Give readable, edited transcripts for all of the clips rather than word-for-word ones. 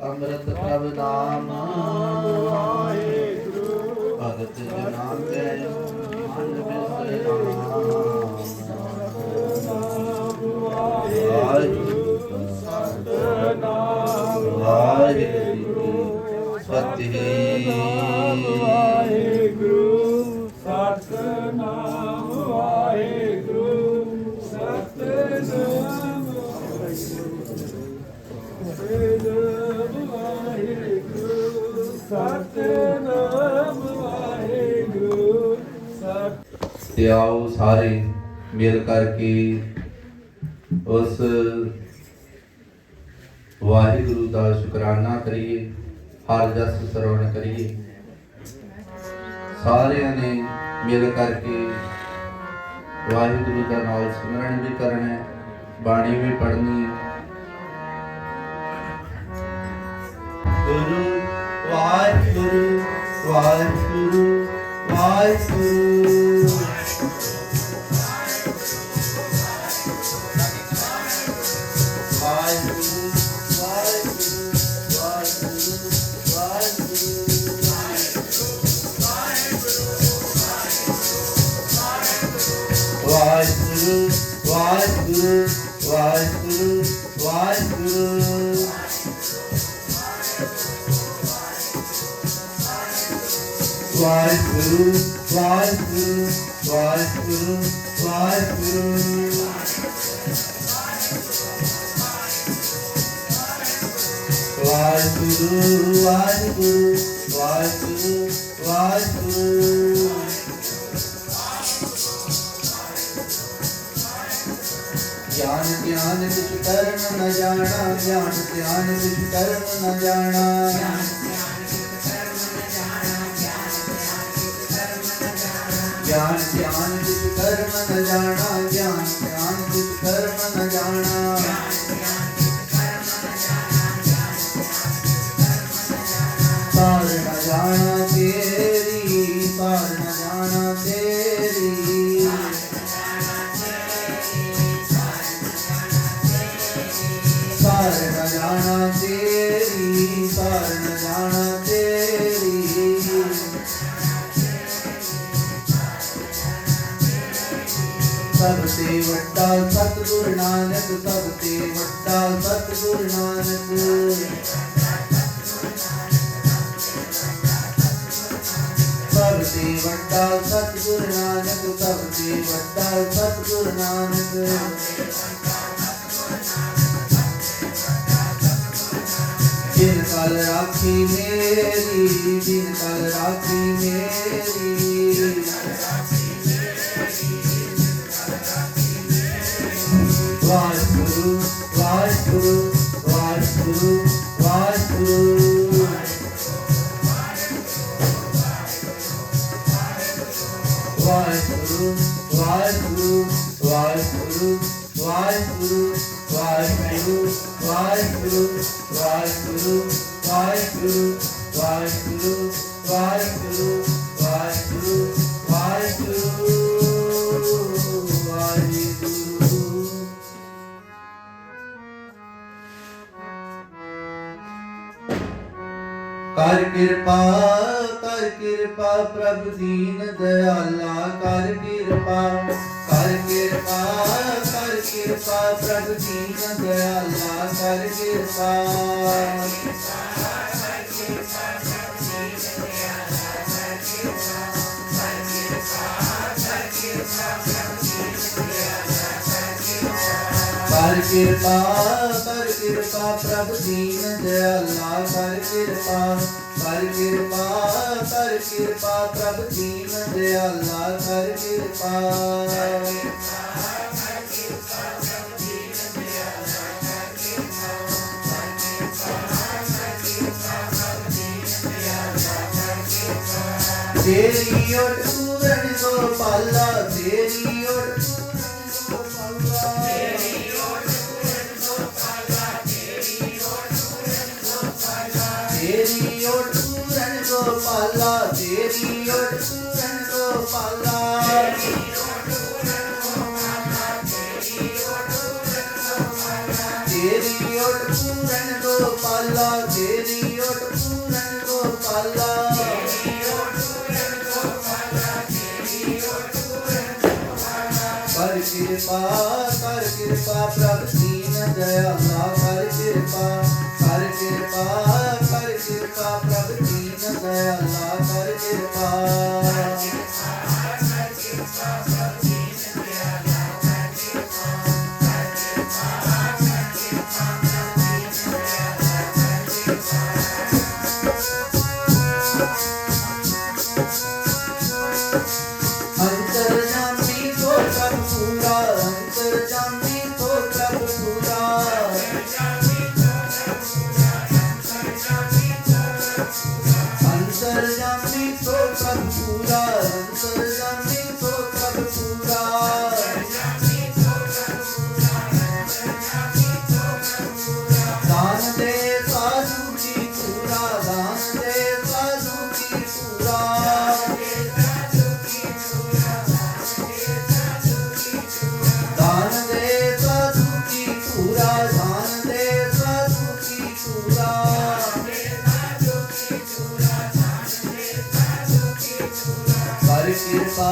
ਅੰਮ੍ਰਿਤ ਪ੍ਰਭ ਨਾਮ ਵਾਹਿਗੁਰੂ ਭਗਤ ਜਨਾਂ ਕੈ ਮਨ ਬਿਸਰਾਮ ਵਾਹਿਗੁਰੂ ਸਤਿਨਾਮ ਵਾਹਿਗੁਰੂ ਸਤਿਨਾਮ ਵਾਹਿਗੁਰੂ ਸਤਿਨਾਮ ਵਾਹਿਗੁਰੂ ਸਤਿਨਾਮ ਸਤਿਨਾਮ ਵਾਹਿਗੁਰੂ ਤੇ ਆਓ ਸਾਰੇ ਮਿਲ ਕਰਕੇ ਉਸ ਵਾਹਿਗੁਰੂ ਦਾ ਸ਼ੁਕਰਾਨਾ ਕਰੀਏ, ਹਰ ਜਸ ਸਰਵਣ ਕਰੀਏ। ਸਾਰਿਆਂ ਨੇ ਮਿਲ ਕਰਕੇ ਵਾਹਿਗੁਰੂ ਦਾ ਨਾਮ ਸਿਮਰਨ ਵੀ ਕਰਨਾ ਹੈ, ਬਾਣੀ ਵੀ ਪੜ੍ਹਨੀ ਹੈ। ਗੁਰੂ ਵਾਹਿਗੁਰੂ ਵਾਹਿਗੁਰੂ ਵਾਹਿਗੁਰੂ ਵਾਹਿਗੁਰੂ ਵਾਹਿਗੁਰੂ ਵਾਹਿਗੁਰੂ ਵਾਹਿਗੁਰੂ ਵਾਹਿਗੁਰੂ ਵਾਹਿਗੁਰੂ ਵਾਹਿਗੁਰੂ ਵਾਹਿਗੁਰੂ ਵਾਹਿਗੁਰੂ ਵਾਹਿਗੁਰੂ ਵਾਹਿਗੁਰੂ ਗਿਆਨ ਧਿਆਨ ਵਿੱਚ ਕਰਨ ਨ ਜਾਣਾ, ਗਿਆਨ ਧਿਆਨ ਵਿੱਚ ਕਰਨ ਨ ਜਾਣਾ, ਗਿਆਨ ਧਿਆਨ ਵਿੱਚ ਕਰਨ ਨ ਜਾਣਾ, ਗਿਆਨ ਧਿਆਨ ਵਿੱਚ ਕਰਨ ਨ ਜਾਣਾ, ਸਾਰ ਨ ਜਾਣਾ ਤੇਰੀ, ਸਾਰ ਨ ਜਾਣਾ ਤੇਰੀ, ਸਾਰ ਨ ਜਾਣਾ ਤੇਰੀ, ਸਾਰ ਨ ਜਾਣਾ ਤੇਰੀ, ਸਭ ਤੇ ਵੱਡਾ ਸਤਿਗੁਰ ਨਾਨਕ, ਸਭ ਤੇ ਵੱਡਾ ਸਤਿਗੁਰ ਨਾਨਕ, ਸਭ ਤੇ ਵੱਡਾ ਸਤਿਗੁਰ ਨਾਨਕ, ਸਭ ਤੇ ਵੱਡਾ ਸਤਿਗੁਰ ਨਾਨਕ, ਜਿਨ ਕਲ ਰਾਖੀ ਮੇਰੀ, ਜਿਨ ਕਲ ਰਾਖੀ ਮੇਰੀ, ਵਾਹਿਗੁਰੂ ਵਾਹਿਗੁਰੂ ਵਾਹਿਗੁਰੂ ਵਾਹਿਗੁਰੂ ਵਾਹਿਗੁਰੂ ਵਾਹਿਗੁਰੂ ਵਾਹਿਗੁਰੂ ਵਾਹਿਗੁਰੂ ਵਾਹਿਗੁਰੂ ਵਾਹਿਗੁਰੂ ਵਾਹਿਗੁਰੂ ਵਾਹਿਗੁਰੂ ਵਾਹਿਗੁਰੂ ਵਾਹਿਗੁਰੂ ਵਾਹਿਗੁਰੂ ਵਾਹਿਗੁਰੂ ਵਾਹਿਗੁਰੂ। ਕਰ ਕਿਰਪਾ ਪ੍ਰਭ ਦੀਨ ਦਇਆਲਾ, ਕਰ ਕਿਰਪਾ ਪ੍ਰਭ ਦੀਨ ਦਇਆਲਾ, ਕਰ ਕਿਰਪਾ ਕਰ ਕਿਰਪਾ ਪ੍ਰਭ ਦੀਨ ਦਇਆਲਾ, ਕਰ ਕਿਰਪਾ ਪ੍ਰਭ ਦੀਨ ਦਇਆਲਾ, ਕਰ ਕਿਰਪਾ ਤੇਰੀ ਓਟ ਪੂਰਨ ਗੋਪਾਲਾ, ਤੇਰੀ ਓਟ ਤੇਰੀ ਓਟ ਪੂਰਨ ਗੋਪਾਲਾ, ਤੇਰੀ ਓਟ ਪੂਰਨ ਗੋਪਾਲਾ, ਤੇਰੀ ਓਟ ਪੂਰਨ ਗੋਪਾਲਾ, ਤੇਰੀ कृपा प्रभु दीन दयाला कर कृपा प्रभु दीन दयाला कर कृपा अंतर्यामी तो प्रभु पूरा अंतर्यामी तो प्रभु पूरा अंतर्यामी तो प्रभु पूरा अंतर्यामी तो प्रभु पूरा दान दे साधु की पूरा दान दे साधु की पूरा दान दे साधु की पूरा दान दे साधु की पूरा कर कृपा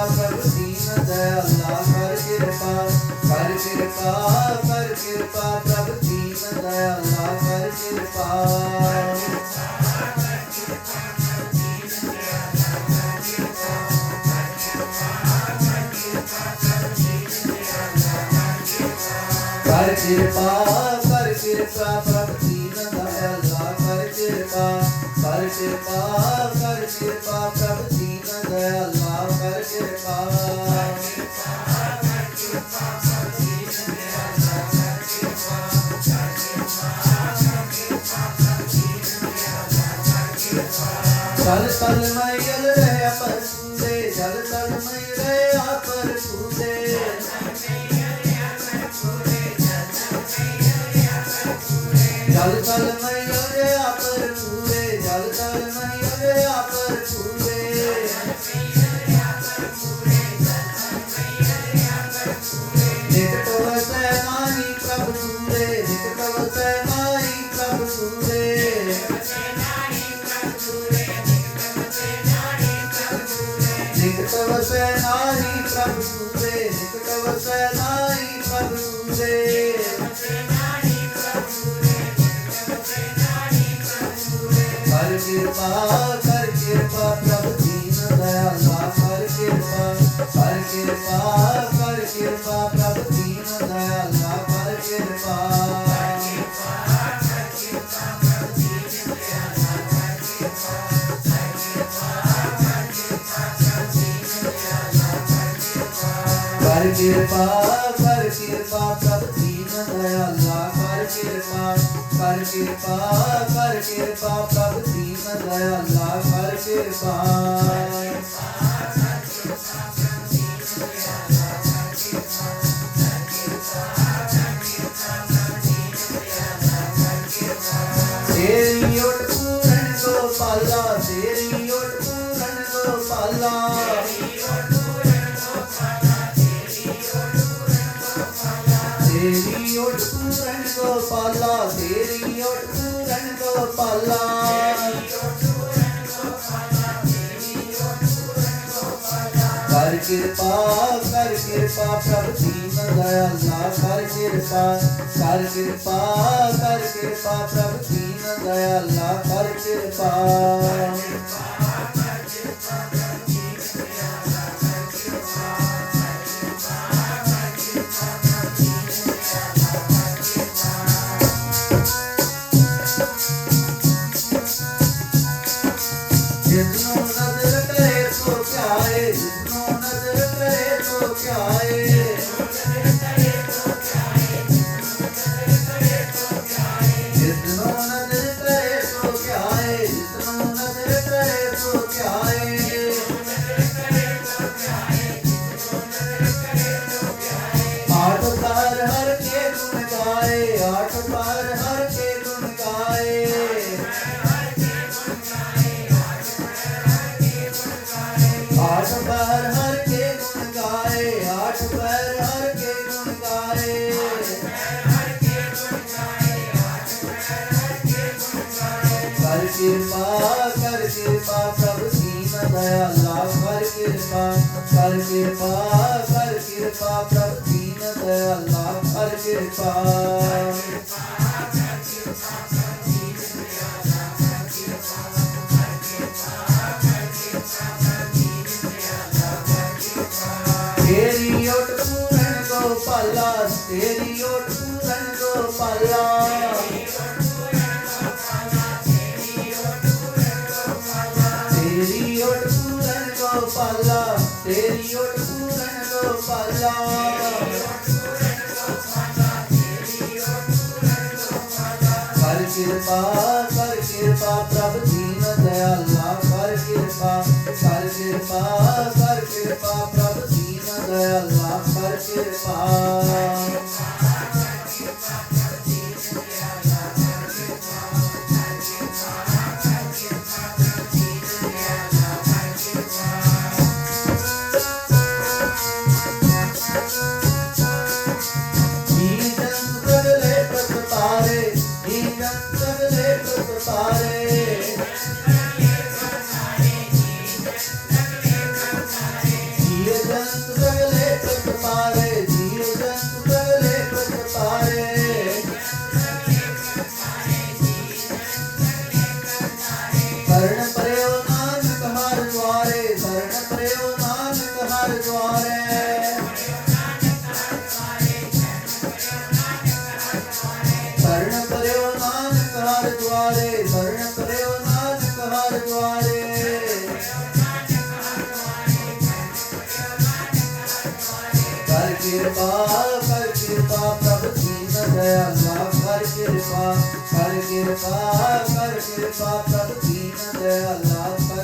प्रभु दीन दयाला कर कृपा प्रभु दीन दयाला कर कृपा कर कृपा प्रभु दीन दयाला कर कृपा प्रभु दीन दयाला कर कृपा जल तल मैल रहे पर कूदे जल तल मैल रहे पर कूदे जल तल मैल रहे पर कूदे जल तल मैल रहे पर कूदे निकट वसै नारी प्रभु सूरे निकट वसै नारी प्रभु सूरे निकट वसै नारी प्रभु सूरे निकट वसै नारी प्रभु सूरे कर कृपा प्रभु दीन दयाला कर कृपा प्रभु दीन दयाला कर कृपा कर कृपा प्रभु दीन दयाला कर कृपा प्रभु दीन दयाला कर कृपा तेरी ओट पूरन गोपाला तेरी ओट पूरन गोपाला तेरी ओट पूरन गोपाला तेरी ओट पूरन गोपाला कर कृपा प्रभु दीन दयाला कर कृपा प्रभु दीन दयाला कर कृपा जिसनो नजर करे तो क्या है जिसनो नजर करे तो क्या है जिसनो नजर करे तो क्या है जिसनो नजर करे तो क्या है आठ बार हर के गुण गाए आठ बार हर के गुण गाए आठ बार हर के गुण गाए आठ बार हर के गुण गाए कर कृपा प्रभु दीन दयाला कर कृपा कृपा प्रभु दीन दयाला कर कृपा तेरी ओट पूरन गोपाला तेरी ओट पूरन गोपाला तेरी ओट पूरन गोपाला तेरी ओट पूरन गोपाला कर कृपा प्रभु दीन दयाला कर कृपा प्रभु दीन दयाला कर कृपा कर कृपा प्रभु दीन दयाला कर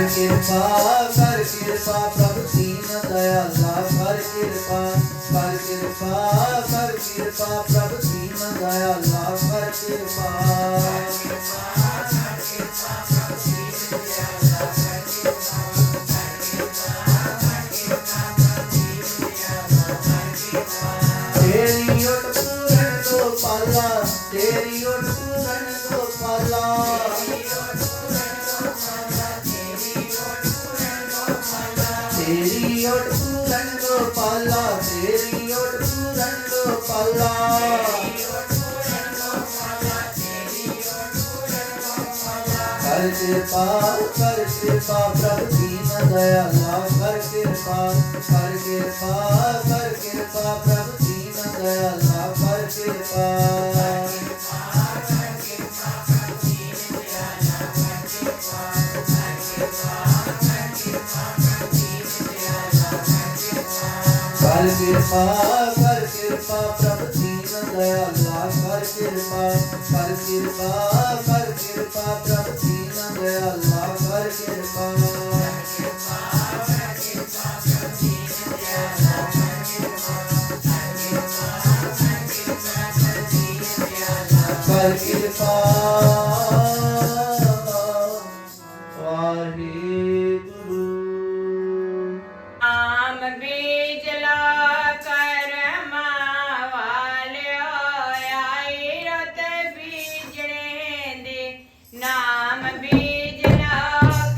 कृपा प्रभु दीन दयाला कर कृपा कर कृपा प्रभु दीन दयाला कर कृपा प्रभु दीन दयाला कर कृपा तेरी ओट पूरन गोपाला तेरी ओट पूरन गोपाला तेरी ओट पूरन गोपाला तेरी ओट पूरन गोपाला कर कृपा प्रभु दीन दयाला कर कृपा प्रभु दीन दयाला कर कृपा कर कृपा प्रभु दीन दयाला कर कृपा प्रभु दीन दयाला कर कृपा कर कृपा वाहिगुरु नाम बीजला कर्मा वालियो आई रत बीजने दे नाम बीजला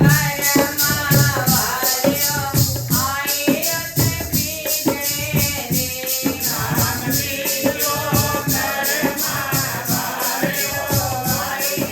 कर्मा वालियो आई रत बीजने दे नाम बीजलो कर्मा वालियो आई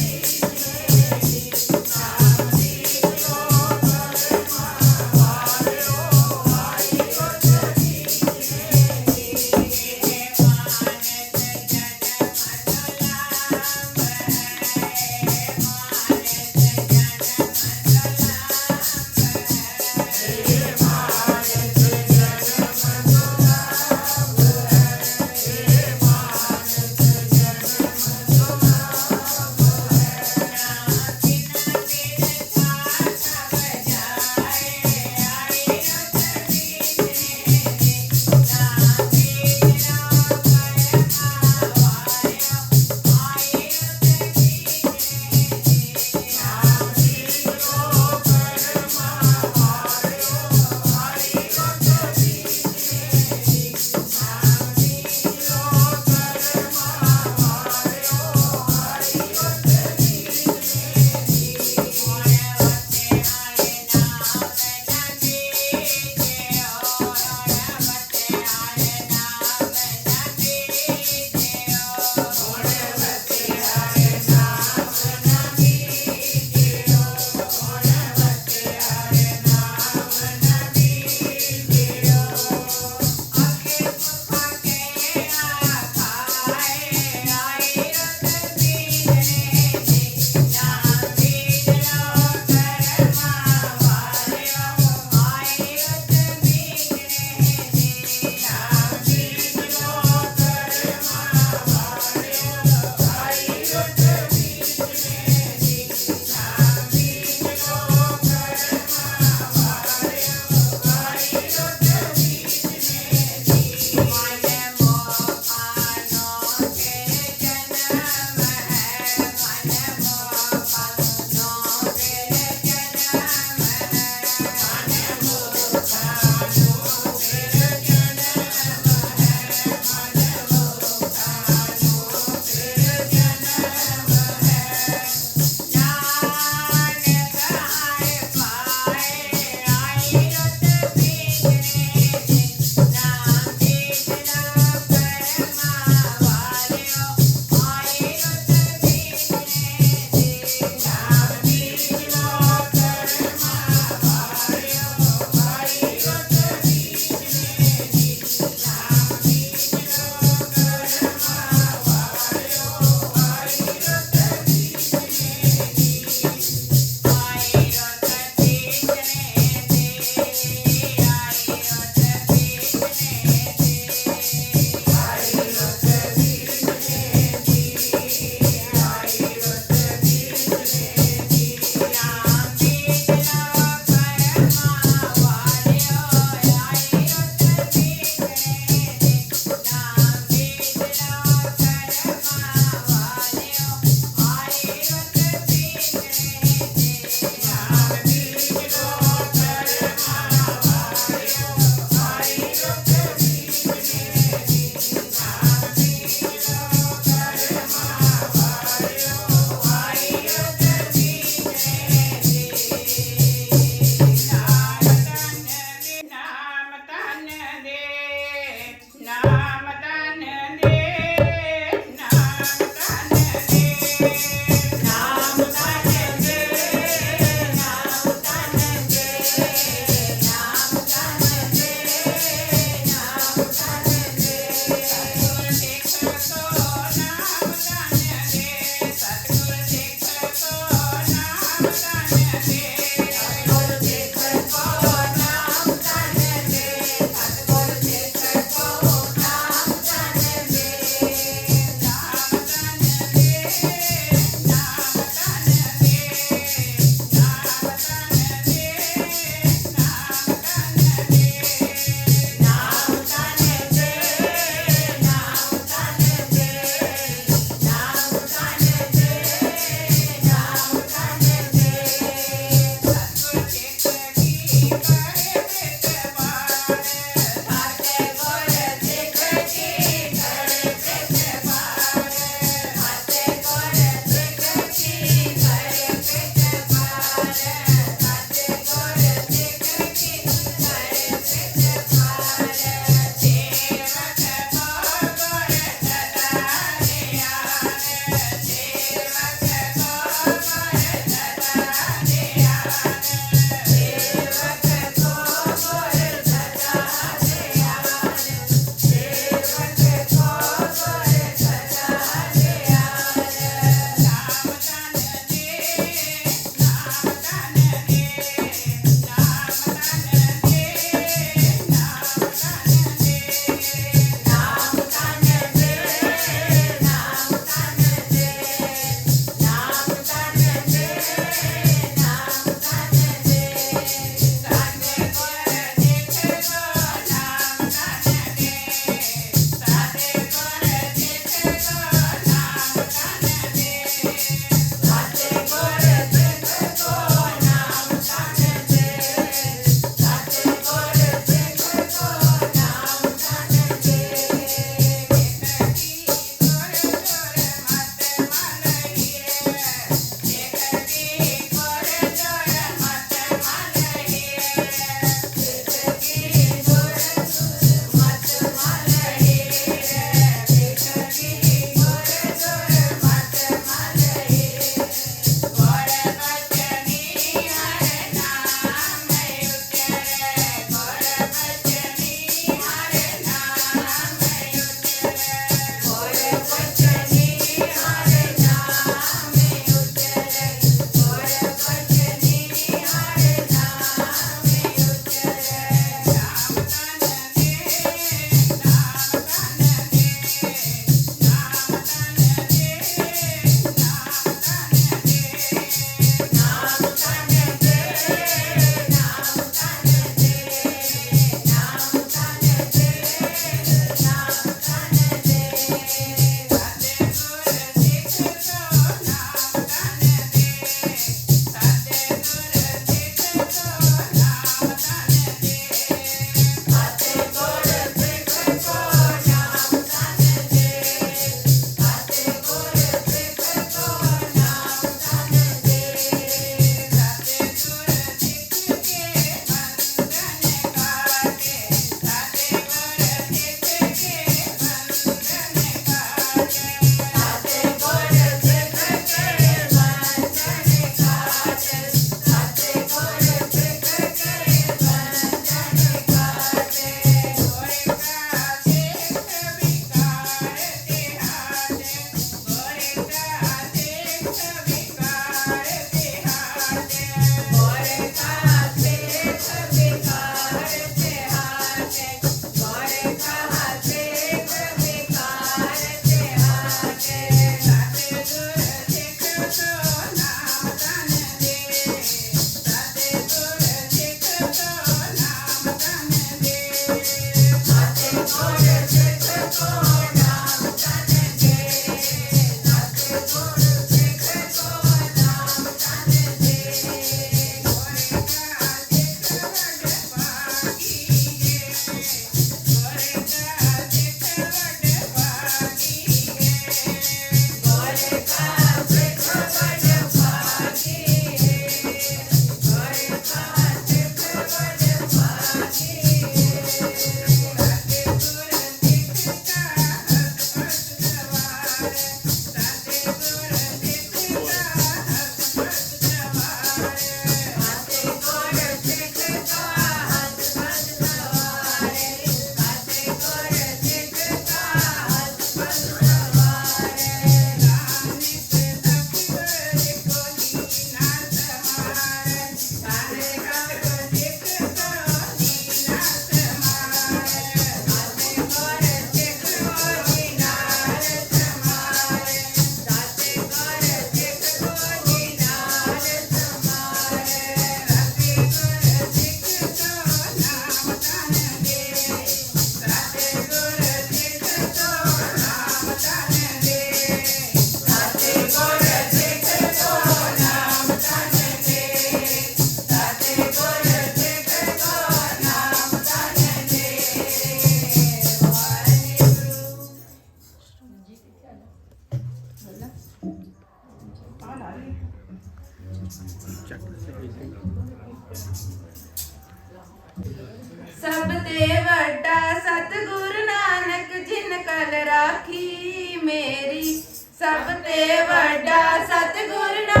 ਸਭ ਤੇ ਵੱਡਾ ਸਤਿਗੁਰ ਨਾਨਕ ਜਿਨ ਕਲ ਰਾਖੀ ਮੇਰੀ, ਸਭ ਤੇ ਵੱਡਾ ਸਤਿਗੁਰ ਨਾਨਕ